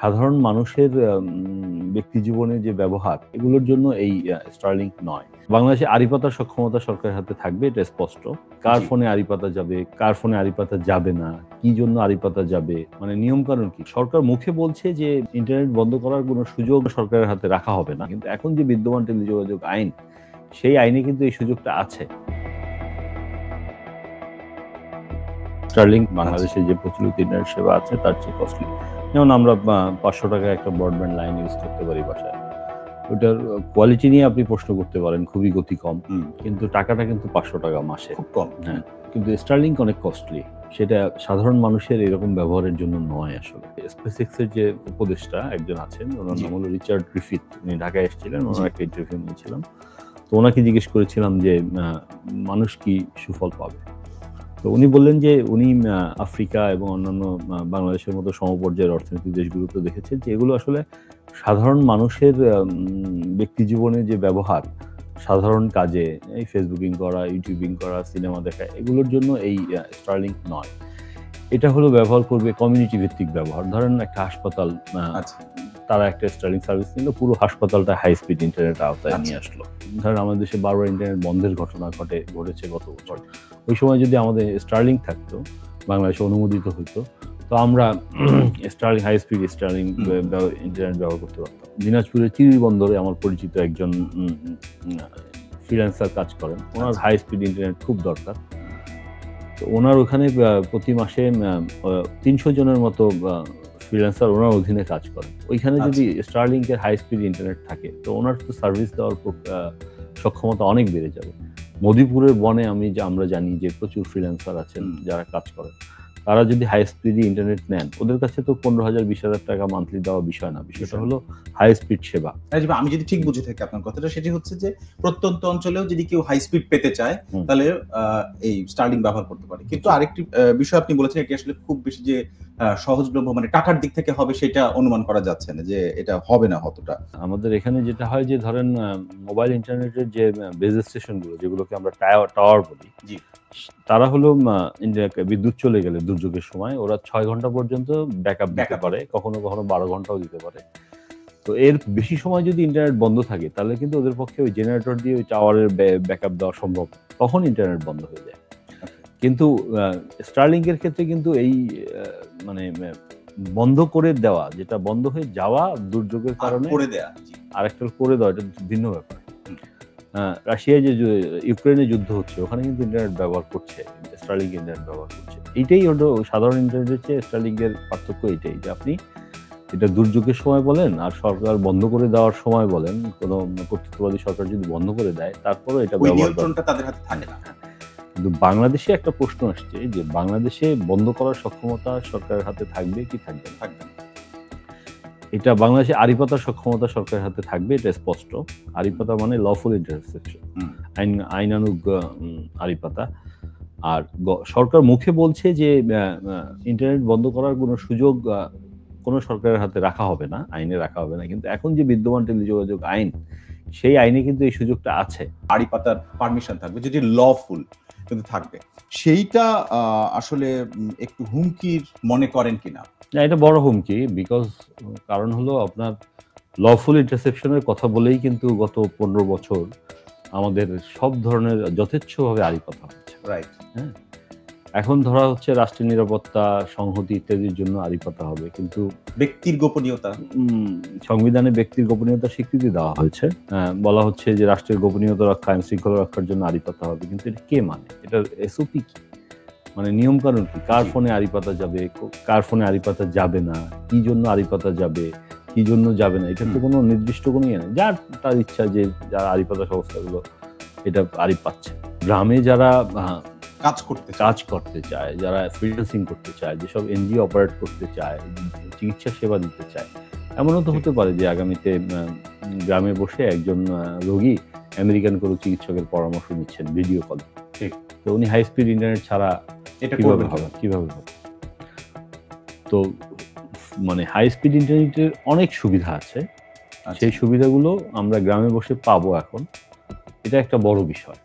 সাধারণ মানুষের ব্যক্তি জীবনে যে ব্যবহার এগুলোর জন্য এই স্টারলিংক নয়। বাংলাদেশে আড়ি পাতার সক্ষমতা সরকারের হাতে থাকবে, এটা স্পষ্ট। কার ফোনে আড়ি পাতা যাবে, কার ফোনে আড়ি পাতা যাবে না, কি জন্য আড়ি পাতা যাবে, মানে নিয়ম কানুন কি। সরকার মুখে বলছে যে ইন্টারনেট বন্ধ করার কোনো সুযোগ সরকারের হাতে রাখা হবে না, কিন্তু এখন যে বিদ্যমান টেলিযোগাযোগ আইন, সেই আইনে কিন্তু এই সুযোগটা আছে। স্টারলিংক বাংলাদেশে যে প্রচলিত ইন্টারনেট সেবা আছে তার চেয়ে কস্টলি। যেমন আমরা 500 টাকা একটা ব্রডব্যান্ড লাইন ইউজ করতে পারি বাসায়, ওটার কোয়ালিটি নিয়ে আপনি প্রশ্ন করতে পারেন, খুবই গতি কম, কিন্তু টাকাটা কিন্তু 500 টাকা মাসে, খুব কম। হ্যাঁ, কিন্তু স্টারলিংক অনেক কস্টলি। সেটা সাধারণ মানুষের এরকম ব্যবহারের জন্য নয়। আসলে স্পেসএক্সের যে উপদেষ্টা একজন আছেন, ওনার নাম হলো রিচার্ড গ্রিফিথ, উনি ঢাকায় এসেছিলেন, ওনার একটা ইন্টারভিউ নিয়েছিলাম। তো ওনাকে জিজ্ঞেস করেছিলাম যে মানুষ কি সুফল পাবে। তো উনি বললেন যে উনি আফ্রিকা এবং অন্যান্য বাংলাদেশের মতো সমপর্যায়ের অর্থনৈতিক দেশগুলোতে দেখেছেন যে এগুলো আসলে সাধারণ মানুষের ব্যক্তি জীবনে যে ব্যবহার, সাধারণ কাজে, এই ফেসবুকিং করা, ইউটিউবিং করা, সিনেমা দেখা, এগুলোর জন্য এই স্টারলিংক নয়। এটা হলো ব্যবহার করবে কমিউনিটি ভিত্তিক ব্যবহার। ধরেন একটা হাসপাতাল, তারা একটা স্টারলিংক সার্ভিস নিল, পুরো হাসপাতালটা হাই স্পিড ইন্টারনেট আওতায় নিয়ে আসলো। ধরেন আমাদের দেশে বারবার ইন্টারনেট বন্ধের ঘটনা ঘটেছে গত বছর। ওই সময় যদি আমাদের স্টারলিংক থাকতো, বাংলাদেশে অনুমোদিত হইতো, তো আমরা Starlink high speed Starlink internet ব্যবহার করতে পারতাম। দিনাজপুরের চিরি বন্দরে আমার পরিচিত একজন ফ্রিল্যান্সার কাজ করেন, ওনার হাই স্পিড ইন্টারনেট খুব দরকার। তো ওনার ওখানে প্রতি মাসে 300 জনের মতো ফ্রিল্যান্সার ওনার অধীনে কাজ করেন। ওইখানে যদি স্টারলিংকের হাই স্পিড ইন্টারনেট থাকে, তো ওনার তো সার্ভিস দেওয়ার সক্ষমতা অনেক বেড়ে যাবে। মদিপুরের বনে আমরা জানি যে প্রচুর ফ্রিল্যান্সার আছেন যারা কাজ করেন, তারা যদি হাই স্পিড ইন্টারনেট নেন, ওদের কাছে তো 15,000 20,000 টাকা মান্থলি দেওয়া বিষয় না। বিষয়টা হলো হাই স্পিড সেবা। আমি যদি ঠিক বুঝে থাকি আপনার কথাটা, সেটি হচ্ছে যে প্রত্যন্ত অঞ্চলেও যদি কেউ হাই স্পিড পেতে চায়, তাহলে এই স্টারলিংক ব্যবহার করতে পারে। কিন্তু আরেকটি বিষয় আপনি বলেছেন, এটি আসলে খুব বেশি যে সহজলভ্য, মানে টাকার দিক থেকে হবে, সেটা অনুমান করা যাচ্ছে না, যে এটা হবে না অতটা। আমাদের এখানে যেটা হয় যে ধরেন মোবাইল ইন্টারনেটের যে বেজ স্টেশনগুলো, যেগুলোকে আমরা টাওয়ার বলি, তারা হলো বিদ্যুৎ চলে গেলে দুর্যোগের সময় ওরা 6 ঘন্টা পর্যন্ত ব্যাকআপ দিতে পারে, কখনো কখনো 12 ঘন্টাও দিতে পারে। তো এর বেশি সময় যদি ইন্টারনেট বন্ধ থাকে, তাহলে কিন্তু ওদের পক্ষে ওই জেনারেটর দিয়ে ওই টাওয়ারের ব্যাকআপ দেওয়া সম্ভব, তখন ইন্টারনেট বন্ধ হয়ে যায়। কিন্তু স্টারলিংকের ক্ষেত্রে কিন্তু এই মানে বন্ধ করে দেওয়া, যেটা বন্ধ হয়ে যাওয়া দুর্যোগের কারণে আরেকটা করে দেওয়া, এটা ভিন্ন ব্যাপার। রাশিয়ায় যে ইউক্রেনে যুদ্ধ হচ্ছে, ওখানে কিন্তু ইন্টারনেট ব্যবহার করছে, স্টারলিংক ইন্টারনেট ব্যবহার করছে। এইটাই হলো সাধারণ ইন্টারনেটের চেয়ে স্টারলিংকের পার্থক্য। এইটাই যে আপনি এটা দুর্যোগের সময় বলেন আর সরকার বন্ধ করে দেওয়ার সময় বলেন, কোনো কর্তৃত্ববাদী সরকার যদি বন্ধ করে দেয়, তারপরেও এটা ব্যবহার তাদের হাতে থাকে না। কিন্তু বাংলাদেশে একটা প্রশ্ন আসছে যে বাংলাদেশে বন্ধ করার সক্ষমতা সরকারের হাতে থাকবে কি থাকবে না। এটা বাংলাদেশে আড়ি পাতার সক্ষমতা সরকারের হাতে থাকবে, এটা স্পষ্ট। আড়ি পাতা মানে লফুল ইন্টারসেপশন, আইনানুগ আড়ি পাতা। আর সরকার মুখে বলছে যে ইন্টারনেট বন্ধ করার কোনো সুযোগ কোনো সরকারের হাতে রাখা হবে না, আইনে রাখা হবে না, কিন্তু এখন যে বিদ্যমান টেলিযোগাযোগ আইন, সেই আইনে কিন্তু এই সুযোগটা আছে। আড়ি পাতার পারমিশন থাকবে, যেটি লফুল কিন্তু থাকবে, সেইটা আসলে একটু হুমকির মনে করেন কিনা? না, এটা বড় হুমকি। কারণ হলো আপনার লফুল ইন্টারসেপশনের কথা বলেই কিন্তু গত 15 বছর আমাদের সব ধরনের যথেচ্ছভাবে আড়ি পাতা হচ্ছে। রাইট। হ্যাঁ, এখন ধরা হচ্ছে রাষ্ট্রের নিরাপত্তা, সংহতি ইত্যাদির জন্য আড়ি পাতা হবে, কিন্তু ব্যক্তির গোপনীয়তা, সংবিধানে ব্যক্তির গোপনীয়তার স্বীকৃতি দেওয়া হয়েছে। বলা হচ্ছে যে রাষ্ট্রের গোপনীয়তা রক্ষা, আইন শৃঙ্খলা রক্ষার জন্য আড়ি পাতা হবে, কিন্তু এটা কে মানে? এটার এসওপি কি, মানে নিয়ম কানুন কি? কার ফোনে আড়ি পাতা যাবে, কার ফোনে আড়ি পাতা যাবে না, কি জন্য আড়ি পাতা যাবে, কি জন্য যাবে না, এটা তো কোনো নির্দিষ্ট কোনো ইয়ে নেই। যার তার ইচ্ছা, যে যারা আড়ি পাতা সংস্থাগুলো এটা আড়ি পাচ্ছে। গ্রামে যারা কাজ করতে চায়, যারা ফ্রিল্যান্সিং করতে চায়, যেসব এনজিও অপারেট করতে চায়, চিকিৎসা সেবা দিতে চায়, এমনও তো হতে পারে যে আগামীতে গ্রামে বসে একজন রোগী আমেরিকান কোনো চিকিৎসকের পরামর্শ নিচ্ছেন ভিডিও কলে। ঠিক। তো উনি হাই স্পিড ইন্টারনেট ছাড়া এটা কিভাবে হবে? তো মানে হাই স্পিড ইন্টারনেটের অনেক সুবিধা আছে, সেই সুবিধাগুলো আমরা গ্রামে বসে পাবো এখন, এটা একটা বড় বিষয়।